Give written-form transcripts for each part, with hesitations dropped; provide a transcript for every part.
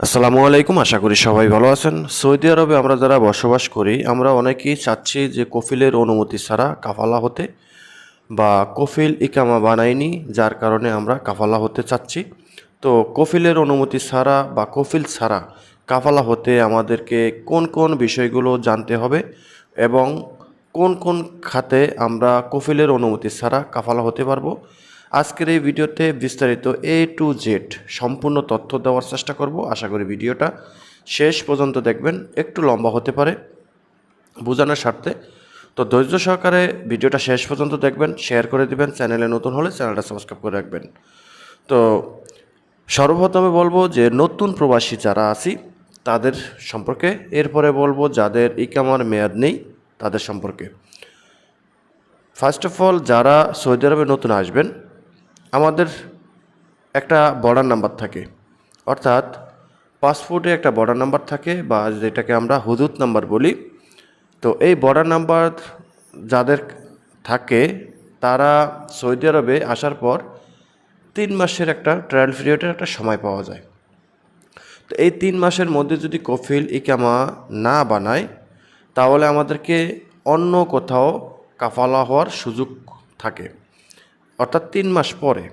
আসসালামু আলাইকুম, আশা করি সবাই ভালো আছেন। সৌদি আরবে আমরা যারা বসবাস করি আমরা অনেকেই চাচ্ছি যে কফিলের অনুমতি ছাড়া কাফালা হতে, বা কফিল ইকামা বানাইনি যার কারণে আমরা কাফালা হতে চাচ্ছি। তো কফিলের অনুমতি ছাড়া বা কফিল ছাড়া কাফালা হতে আমাদেরকে কোন কোন বিষয়গুলো জানতে হবে এবং কোন কোন খাতে আমরা কফিলের অনুমতি ছাড়া কাফালা হতে পারবো, আজকের এই ভিডিওতে বিস্তারিত A to Z সম্পূর্ণ তথ্য দেওয়ার চেষ্টা করব। আশা করি ভিডিওটা শেষ পর্যন্ত দেখবেন, একটু লম্বা হতে পারে বোঝানোর স্বার্থে। তো ধৈর্য সহকারে ভিডিওটা শেষ পর্যন্ত দেখবেন, শেয়ার করে দিবেন, চ্যানেলে নতুন হলে চ্যানেলটা সাবস্ক্রাইব করে রাখবেন। তো সর্বপ্রথমে বলবো যে নতুন প্রবাসী যারা আছি তাদের সম্পর্কে, এরপরে বলবো যাদের ইকামার মেয়াদ নেই তাদের সম্পর্কে। ফার্স্ট অফ অল, যারা সৌদি আরবে নতুন আসবেন, আমাদের একটা বর্ডার নাম্বার থাকে, অর্থাৎ পাসপোর্টে একটা বর্ডার নাম্বার থাকে বা যেটাকে আমরা হুদুদ নাম্বার বলি। তো এই বর্ডার নাম্বার যাদের থাকে তারা সৌদি আরবে আসার পর 3 মাসের একটা ট্রায়াল পিরিয়ডের একটা সময় পাওয়া যায়। তো এই 3 মাসের মধ্যে যদি কফিল ইকামা না বানায় তাহলে আমাদেরকে অন্য কোথাও কাফালা হওয়ার সুযোগ থাকে, অর্থাৎ 3 মাস পরে।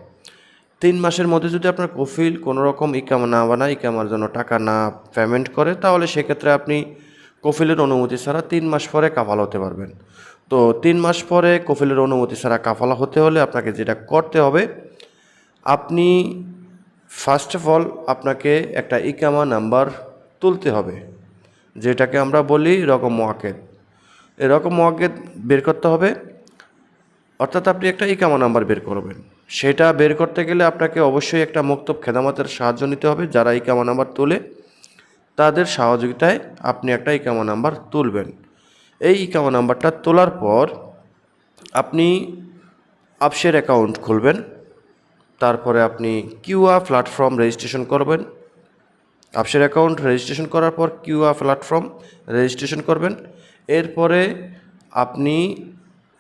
3 মাসের মধ্যে যদি আপনার কফিল কোনো রকম ইকামা না বানায়, ইকামার জন্য টাকা না পেমেন্ট করে, তাহলে সেক্ষেত্রে আপনি কফিলের অনুমতি ছাড়া 3 মাস পরে কাফালা হতে পারবেন। তো 3 মাস পরে কফিলের অনুমতি ছাড়া কাফালা হতে হলে আপনাকে যেটা করতে হবে, আপনি ফার্স্ট অফ অল আপনাকে একটা ইকামা নাম্বার তুলতে হবে, যেটাকে আমরা বলি রকম মোয়াক্কেদ। এই রকম মোয়াক্কেদ বের করতে হবে, অর্থাৎ আপনি একটা ইকামা নাম্বার বের করবেন। সেটা বের করতে গেলে আপনাকে অবশ্যই একটা মক্তব খেদামতের সাহায্য নিতে হবে। যারা ইকামা নাম্বার তোলে তাদের সহযোগিতায় আপনি একটা ইকামা নাম্বার তুলবেন। এই ইকামা নাম্বারটা তোলার পর আপনি আপসের অ্যাকাউন্ট খুলবেন। তারপরে আপনি কিউআ প্ল্যাটফর্ম রেজিস্ট্রেশন করবেন। আপসের অ্যাকাউন্ট রেজিস্ট্রেশন করার পর কিউআ প্ল্যাটফর্ম রেজিস্ট্রেশন করবেন। এরপরে আপনি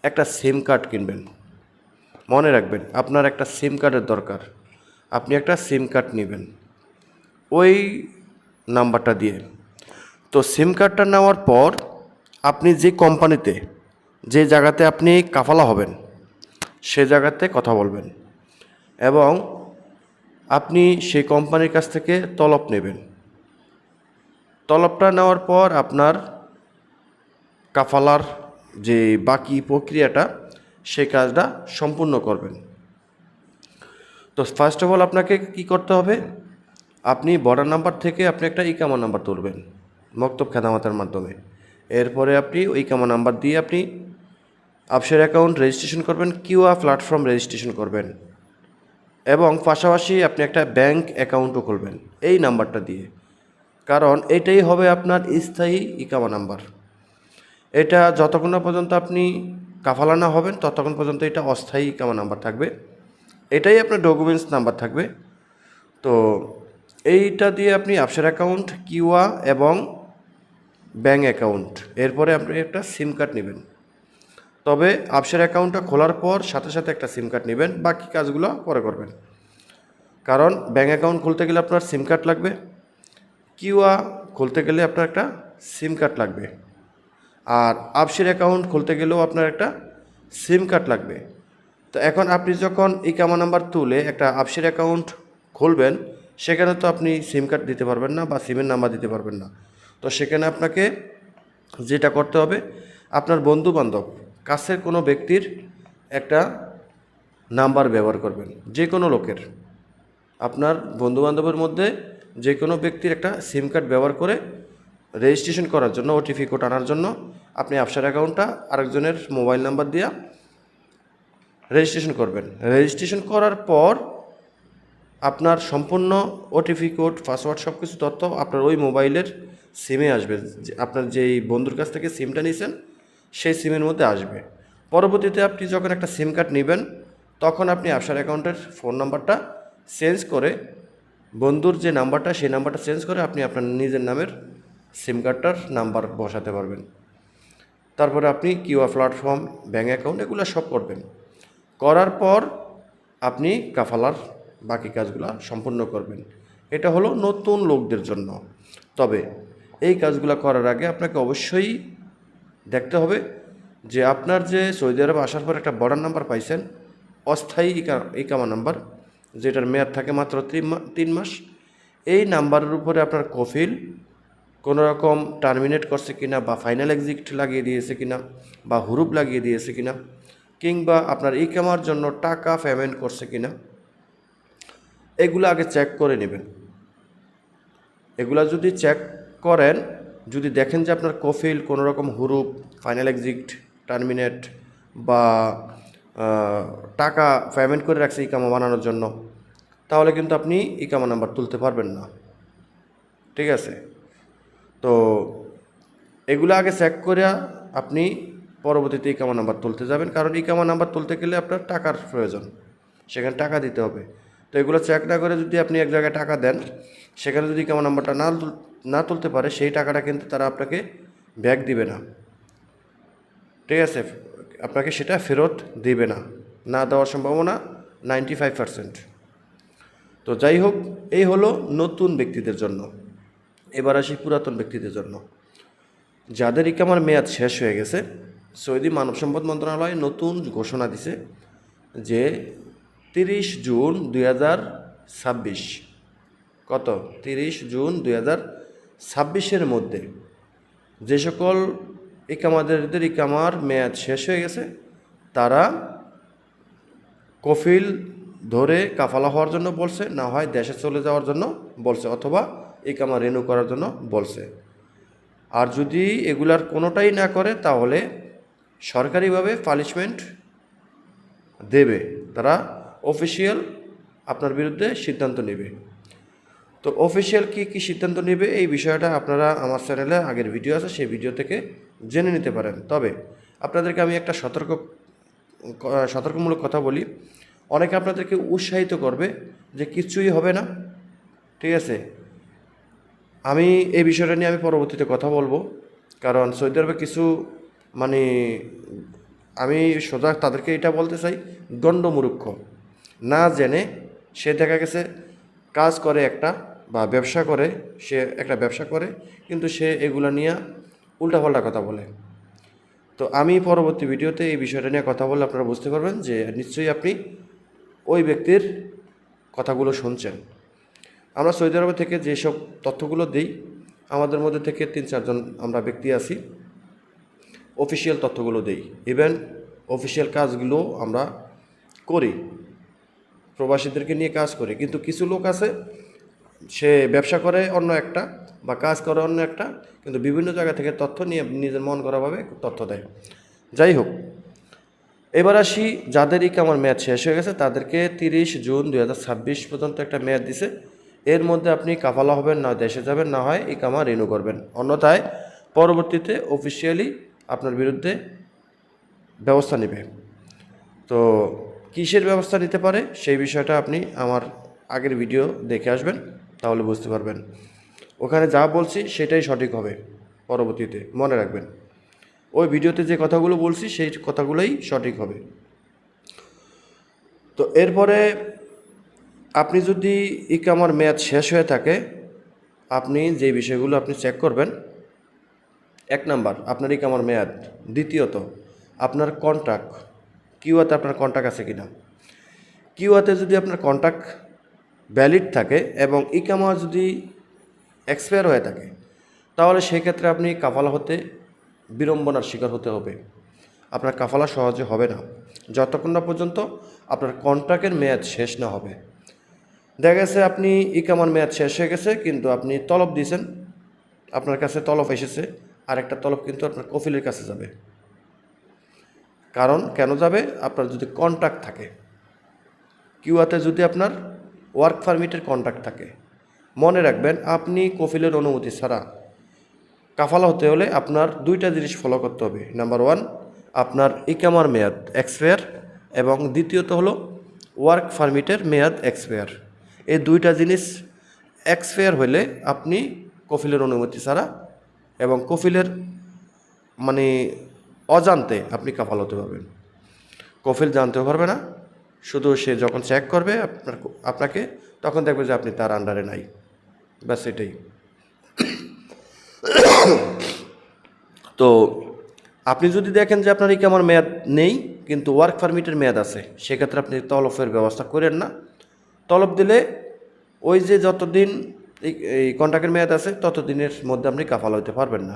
একটা সিম কার্ড কিনবেন। মনে রাখবেন, আপনার একটা সিম কার্ডের দরকার। আপনি একটা সিম কার্ড নেবেন ওই নাম্বারটা দিয়ে। তো সিম কার্ডটা নেওয়ার পর আপনি যে কোম্পানিতে, যে জায়গাতে আপনি কাফালা হবেন সে জায়গাতে কথা বলবেন এবং আপনি সেই কোম্পানির কাছ থেকে তলব নেবেন। তলবটা নেওয়ার পর আপনার কাফালার যে বাকি প্রক্রিয়াটা সেই কাজটা সম্পূর্ণ করবেন। তো ফার্স্ট অফ অল আপনাকে কি করতে হবে, আপনি বর্ডার নাম্বার থেকে আপনি একটা ইকামা নাম্বার তুলবেন মক্তব খেদামতের মাধ্যমে। এরপরে আপনি ওই ইকামা নাম্বার দিয়ে আপনি আপসের অ্যাকাউন্ট রেজিস্ট্রেশন করবেন, কিউআ প্ল্যাটফর্ম রেজিস্ট্রেশন করবেন এবং পাশাপাশি আপনি একটা ব্যাংক অ্যাকাউন্টও খুলবেন এই নাম্বারটা দিয়ে। কারণ এটাই হবে আপনার স্থায়ী ইকামা নাম্বার। এটা যতক্ষণ না পর্যন্ত আপনি কাফালা না হবেন ততক্ষণ পর্যন্ত এটা অস্থায়ী ইকামা নাম্বার থাকবে, এটাই আপনার ডকুমেন্টস নাম্বার থাকবে। তো এইটা দিয়ে আপনি আপসের অ্যাকাউন্ট, কিউআ এবং ব্যাঙ্ক অ্যাকাউন্ট, এরপরে আপনি একটা সিম কার্ড নেবেন। তবে আপসের অ্যাকাউন্টটা খোলার পর সাথে সাথে একটা সিম কার্ড নেবেন, বাকি কাজগুলো পরে করবেন। কারণ ব্যাঙ্ক অ্যাকাউন্ট খুলতে গেলে আপনার সিম কার্ড লাগবে, কিউআ খুলতে গেলে আপনার একটা সিম কার্ড লাগবে, আর আপসের অ্যাকাউন্ট খুলতে গেলেও আপনার একটা সিম কার্ড লাগবে। তো এখন আপনি যখন ইকামা নাম্বার তুলে একটা আপসের অ্যাকাউন্ট খুলবেন, সেখানে তো আপনি সিম কার্ড দিতে পারবেন না বা সিমের নাম্বার দিতে পারবেন না। তো সেখানে আপনাকে যেটা করতে হবে, আপনার বন্ধু বান্ধব কাছের কোনো ব্যক্তির একটা নাম্বার ব্যবহার করবেন, যে কোনো লোকের। আপনার বন্ধুবান্ধবের মধ্যে যে কোনো ব্যক্তির একটা সিম কার্ড ব্যবহার করে রেজিস্ট্রেশন করার জন্য, ওটিপি কোড আনার জন্য আপনি আপসার অ্যাকাউন্টটা আরেকজনের মোবাইল নাম্বার দিয়ে রেজিস্ট্রেশন করবেন। রেজিস্ট্রেশন করার পর আপনার সম্পূর্ণ ওটিপি কোড, পাসওয়ার্ড সব কিছু তথ্য আপনার ওই মোবাইলের সিমে আসবে। আপনার যেই বন্ধুর কাছ থেকে সিমটা নিয়েছেন সেই সিমের মধ্যে আসবে। পরবর্তীতে আপনি যখন একটা সিম কার্ড নেবেন তখন আপনি আপসার অ্যাকাউন্টের ফোন নাম্বারটা চেঞ্জ করে, বন্ধুর যে নাম্বারটা সেই নাম্বারটা চেঞ্জ করে আপনি আপনার নিজের নামের সিম কার্ডটার নাম্বার বসাতে পারবেন। তারপরে আপনি কিউআর প্ল্যাটফর্ম, ব্যাঙ্ক অ্যাকাউন্ট এগুলো সব করবেন। করার পর আপনি কাফালার বাকি কাজগুলো সম্পূর্ণ করবেন। এটা হলো নতুন লোকদের জন্য। তবে এই কাজগুলো করার আগে আপনাকে অবশ্যই দেখতে হবে যে আপনার যে সৌদি আরব আসার পর একটা বর্ডার নাম্বার পাইছেন, অস্থায়ী ইকামা নাম্বার, যেটার মেয়াদ থাকে মাত্র 3 মাস, এই নাম্বারের উপরে আপনার কফিল কোনো রকম টার্মিনেট করছে কিনা, বা ফাইনাল এক্সিট লাগিয়ে দিয়েছে কিনা, বা হুরুপ লাগিয়ে দিয়েছে কিনা, কিংবা আপনার ইকামার জন্য টাকা পেমেন্ট করছে কিনা, এগুলো আগে চেক করে নেবেন। এগুলা যদি চেক করেন, যদি দেখেন যে আপনার কফিল কোনো রকম হুরুপ, ফাইনাল এক্সিট, টার্মিনেট বা টাকা পেমেন্ট করে রাখছে ইকামা বানানোর জন্য, তাহলে কিন্তু আপনি ইকামা নাম্বার তুলতে পারবেন না। ঠিক আছে? তো এগুলো আগে চেক করে আপনি পরবর্তীতে ইকামা নাম্বার তুলতে যাবেন, কারণ ইকামা নাম্বার তুলতে গেলে আপনার টাকার প্রয়োজন, সেখানে টাকা দিতে হবে। তো এগুলো চেক না করে যদি আপনি এক জায়গায় টাকা দেন, সেখানে যদি ইকামা নাম্বারটা না তুলতে পারে, সেই টাকাটা কিন্তু তারা আপনাকে ব্যাক দিবে না। ঠিক আছে? আপনাকে সেটা ফেরত দিবে না, না দেওয়ার সম্ভাবনা 95%। তো যাই হোক, এই হলো নতুন ব্যক্তিদের জন্য। এবার আসি পুরাতন ব্যক্তিদের জন্য। যাদের ইকামার মেয়াদ শেষ হয়ে গেছে, সৌদি মানব সম্পদ মন্ত্রণালয় নতুন ঘোষণা দিছে যে 30 জুন 2026, কত 30 জুন 2026-এর মধ্যে যে সকল ইকামাদারদের ইকামার মেয়াদ শেষ হয়ে গেছে, তারা কফিল ধরে কাফালা হওয়ার জন্য বলছে, না হয় দেশে চলে যাওয়ার জন্য বলছে, অথবা ইকামা রিনিউ করার জন্য বলছে। আর যদি এগুলার কোনোটাই না করে, তাহলে সরকারিভাবে পানিশমেন্ট দেবে, তারা অফিসিয়াল আপনার বিরুদ্ধে সিদ্ধান্ত নেবে। তো অফিসিয়াল কী সিদ্ধান্ত নেবে, এই বিষয়টা আপনারা আমার চ্যানেলে আগের ভিডিও আছে, সেই ভিডিও থেকে জেনে নিতে পারেন। তবে আপনাদেরকে আমি একটা সতর্কমূলক কথা বলি। অনেকে আপনাদেরকে উৎসাহিত করবে যে কিছুই হবে না। ঠিক আছে? আমি এই বিষয়টা নিয়ে পরবর্তীতে কথা বলবো, কারণ সৌদি আরবে কিছু মানে আমি সোজা তাদেরকে এটা বলতে চাই, গণ্ডমূর্খ, না জেনে সে দেখা গেছে কাজ করে একটা, বা ব্যবসা করে, সে একটা ব্যবসা করে, কিন্তু সে এগুলা নিয়ে উল্টাপাল্টা কথা বলে। তো আমি পরবর্তী ভিডিওতে এই বিষয়টা নিয়ে কথা বললে আপনারা বুঝতে পারবেন যে নিশ্চয়ই আপনি ওই ব্যক্তির কথাগুলো শুনছেন। আমরা সৌদি আরব থেকে যেসব তথ্যগুলো দিই, আমাদের মধ্যে থেকে 3-4 জন আমরা ব্যক্তি আছি, অফিসিয়াল তথ্যগুলো দিই, ইভেন অফিসিয়াল কাজগুলো আমরা করি, প্রবাসীদেরকে নিয়ে কাজ করি। কিন্তু কিছু লোক আছে, সে ব্যবসা করে অন্য একটা, বা কাজ করে অন্য একটা, কিন্তু বিভিন্ন জায়গা থেকে তথ্য নিয়ে নিজের মন করাভাবে তথ্য দেয়। যাই হোক, এবার আসি যাদের ইকামার মেয়াদ শেষ হয়ে গেছে, তাদেরকে 30 জুন 2026 পর্যন্ত একটা মেয়াদ দিছে। এর মধ্যে আপনি কাফালা হবেন, না দেশে যাবেন, না হয় ইকামা রিনিউ করবেন, অন্যথায় পরবর্তীতে অফিসিয়ালি আপনার বিরুদ্ধে ব্যবস্থা নেবে। তো কিসের ব্যবস্থা নিতে পারে, সেই বিষয়টা আপনি আমার আগের ভিডিও দেখে আসবেন, তাহলে বুঝতে পারবেন। ওখানে যা বলছি সেটাই সঠিক হবে, পরবর্তীতে মনে রাখবেন। ওই ভিডিওতে যে কথাগুলো বলছি সেই কথাগুলোই সঠিক হবে। তো এরপরে আপনি যদি ইকামার মেয়াদ শেষ হয়ে থাকে, আপনি যে বিষয়গুলো আপনি চেক করবেন, 1 নাম্বার আপনার ইকামার মেয়াদ, দ্বিতীয়ত আপনার কন্ট্রাক্ট, কিউয়াতে আপনার কন্ট্রাক্ট আছে কিনা। কিউয়াতে যদি আপনার কন্ট্রাক্ট ভ্যালিড থাকে এবং ইকামা যদি এক্সপায়ার হয়ে থাকে, তাহলে সেক্ষেত্রে আপনি কাফালা হতে বিড়ম্বনার শিকার হতে হবে। আপনার কাফালা সহজে হবে না যতক্ষণ না পর্যন্ত আপনার কন্ট্রাক্টের মেয়াদ শেষ না হবে। দেখা গেছে আপনি ইকামার মেয়াদ শেষ হয়ে গেছে, কিন্তু আপনি তলব দিয়েছেন, আপনার কাছে তলব এসেছে, আর একটা তলব কিন্তু আপনার কফিলের কাছে যাবে। কারণ কেন যাবে? আপনার যদি কন্ট্রাক্ট থাকে, কিউয়াতে যদি আপনার ওয়ার্ক পারমিটের কন্ট্রাক্ট থাকে। মনে রাখবেন, আপনি কফিলের অনুমতি ছাড়া কাফালা হতে হলে আপনার 2টা জিনিস ফলো করতে হবে। নাম্বার 1, আপনার ইকামার মেয়াদ এক্সপায়ার, এবং দ্বিতীয়ত হলো ওয়ার্ক পারমিটের মেয়াদ এক্সপায়ার। এই 2টা জিনিস এক্সপায়ার হলে আপনি কফিলের অনুমতি ছাড়া এবং কফিলের মানে অজান্তে আপনি কাফালা হতে পারবেন। কফিল জানতেও পারবে না, শুধু সে যখন চেক করবে আপনাকে, তখন দেখবে যে আপনি তার আন্ডারে নাই। ব্যাস এটাই। তো আপনি যদি দেখেন যে আপনার ইকামার মেয়াদ নেই কিন্তু ওয়ার্ক পারমিটের মেয়াদ আছে, সেক্ষেত্রে আপনি তলবের ব্যবস্থা করেন না। তলব দিলে ওই যে যতদিন এই কন্ট্রাক্টের মেয়াদ আছে ততদিনের মধ্যে আপনি কাফালা হতে পারবেন না।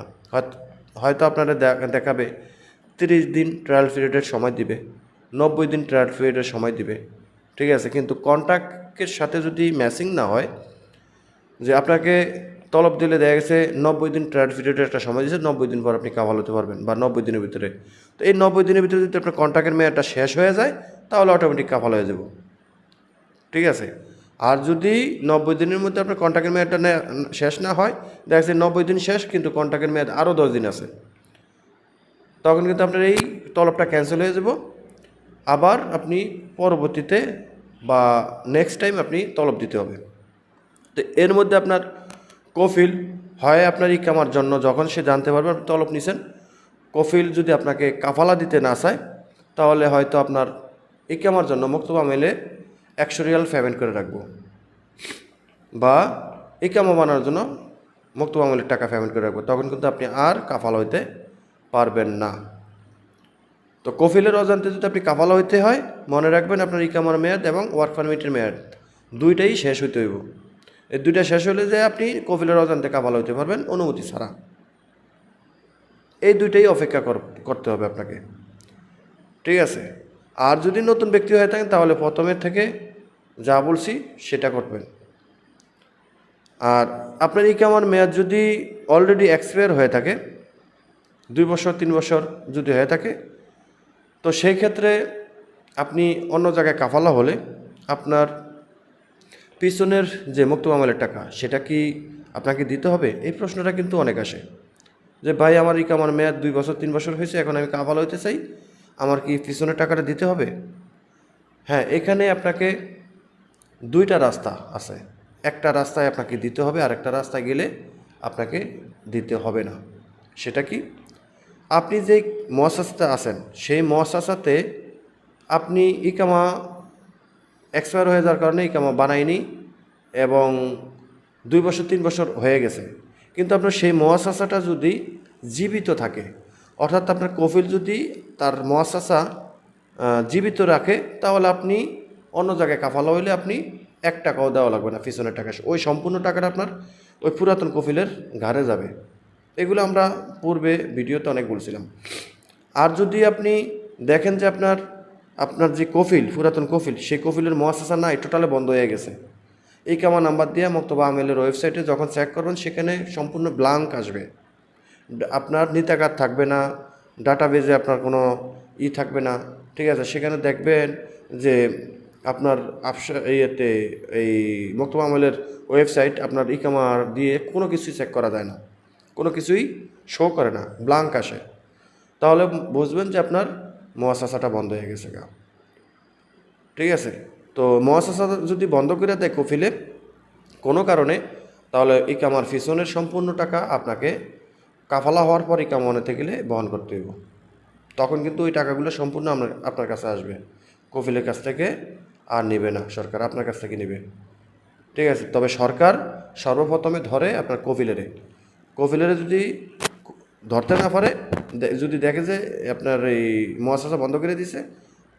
হয়তো আপনারা দেখাবে 30 দিন ট্রায়াল পিরিয়ডের সময় দিবে, 90 দিন ট্রায়াল পিরিয়ডের সময় দিবে, ঠিক আছে। কিন্তু কন্ট্রাক্টের সাথে যদি ম্যাচিং না হয়, যে আপনাকে তলব দিলে দেখা গেছে 90 দিন ট্রায়াল পিরিয়ডের একটা সময় দিয়েছে, 90 দিন পর আপনি কাফালা হতে পারবেন বা 90 দিনের ভিতরে, তো এই 90 দিনের ভিতরে যদি আপনার কন্ট্রাক্টের মেয়াদটা শেষ হয়ে যায় তাহলে অটোমেটিক কাফালা হয়ে যাব, ঠিক আছে। আর যদি 90 দিনের মধ্যে আপনার কন্ট্রাক্টের মেয়াদটা শেষ না হয়, দেখা যাচ্ছে 90 দিন শেষ কিন্তু কন্ট্রাক্টের মেয়াদ আরও 10 দিন আছে, তখন কিন্তু আপনার এই তলবটা ক্যান্সেল হয়ে যাব। আবার আপনি পরবর্তীতে বা নেক্সট টাইম আপনি তলব দিতে হবে। তো এর মধ্যে আপনার কফিল হয় আপনার ইকামার জন্য, যখন সে জানতে পারবে আপনি তলব নিছেন, কফিল যদি আপনাকে কাফালা দিতে না চায় তাহলে হয়তো আপনার ইকামার জন্য মক্তব আমেলে 100 রিয়াল পেমেন্ট করে রাখবো, বা ইকামা বানানোর জন্য মক্তব আমলের টাকা পেমেন্ট করে রাখবো, তখন কিন্তু আপনি আর কাফালা হইতে পারবেন না। তো কফিলের অজান্তে যদি আপনি কাফালা হইতে হয়, মনে রাখবেন আপনার ইকামার মেয়াদ এবং ওয়ার্ক পারমিটের মেয়াদ দুইটাই শেষ হইতে হইব। এই দুইটা শেষ হলে যে আপনি কফিলের অজান্তে কাফালা হইতে পারবেন অনুমতি ছাড়া। এই দুইটাই অপেক্ষা করতে হবে আপনাকে, ঠিক আছে। আর যদি নতুন ব্যক্তি হয়ে থাকেন তাহলে প্রথমের থেকে যা বলছি সেটা করবেন। আর আপনার ইকামার মেয়াদ যদি অলরেডি এক্সপায়ার হয়ে থাকে, 2 বছর 3 বছর যদি হয়ে থাকে, তো সেই ক্ষেত্রে আপনি অন্য জায়গায় কাফালা হলে আপনার পিছনের যে মক্তব আমলের টাকা সেটা কি আপনাকে দিতে হবে? এই প্রশ্নটা কিন্তু অনেক আসে যে ভাই আমার ইকামার মেয়াদ 2 বছর 3 বছর হয়েছে, এখন আমি কাফালা হইতে চাই, আমার কি পিছনের টাকাটা দিতে হবে? হ্যাঁ, এখানে আপনাকে দুইটা রাস্তা আছে। একটা রাস্তায় আপনাকে দিতে হবে, আর একটা রাস্তায় গেলে আপনাকে দিতে হবে না। সেটা কি? আপনি যেই মুআসাসাতে আছেন সেই মুআসাসাতে আপনি ইকামা এক্সপায়ার হয়ে যাওয়ার কারণে ইকামা বানায়নি এবং 2 বছর 3 বছর হয়ে গেছে, কিন্তু আপনার সেই মুআসাসাটা যদি জীবিত থাকে, অর্থাৎ আপনার কফিল যদি তার মুআসাসা জীবিত রাখে, তাহলে আপনি অন্য জায়গায় কাফালা হইলে আপনি 1 টাকাও দেওয়া লাগবে না পিছনের টাকা, ওই সম্পূর্ণ টাকাটা আপনার ওই পুরাতন কফিলের ঘাড়ে যাবে। এগুলো আমরা পূর্বে ভিডিওতে অনেক বলছিলাম। আর যদি আপনি দেখেন যে আপনার যে কফিল, পুরাতন কফিল, সেই কফিলের মুআসাসা নাই, টোটালে বন্ধ হয়ে গেছে, ইকামা নাম্বার দিয়ে মক্তবা আমেলের ওয়েবসাইটে যখন চেক করবেন সেখানে সম্পূর্ণ ব্ল্যাঙ্ক আসবে, আপনার নিতাকার থাকবে না, ডাটাবেজে আপনার কোনো থাকবে না, ঠিক আছে। সেখানে দেখবেন যে আপনার এই মক্তবা আমলের ওয়েবসাইট আপনার ইকামা দিয়ে কোনো কিছুই চেক করা যায় না, কোনো কিছুই শো করে না, ব্ল্যাঙ্ক আসে, তাহলে বুঝবেন যে আপনার মুআসাসাটা বন্ধ হয়ে গেছে গা, ঠিক আছে। তো মুআসাসা যদি বন্ধ করে দেয় কফিলে কোনো কারণে, তাহলে ইকামার পিছনের সম্পূর্ণ টাকা আপনাকে কাফালা হওয়ার পর ইকামা আনতে গেলে বহন করতে হইব। তখন কিন্তু ওই টাকাগুলো সম্পূর্ণ আপনার কাছে আসবে, কফিলের কাছ থেকে আর নেবে না, সরকার আপনার কাছ থেকে নেবে, ঠিক আছে। তবে সরকার সর্বপ্রথমে ধরে আপনার কফিলের যদি ধরতে না পারে, যদি দেখে যে আপনার এই মুআসাসা বন্ধ করে দিছে,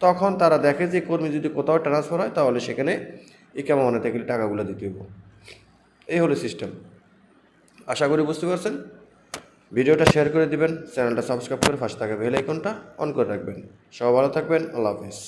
তখন তারা দেখে যে কর্মী যদি কোথাও ট্রান্সফার হয় তাহলে সেখানে ইকামা আনতে গেলে টাকাগুলো দিতে হইব। এই হলো সিস্টেম। আশা করি বুঝতে পারছেন। ভিডিওটা শেয়ার করে দিবেন, চ্যানেলটা সাবস্ক্রাইব করে পাশে থাকা বেল আইকনটা অন করে রাখবেন। সবাই ভালো থাকবেন, আল্লাহ হাফেজ।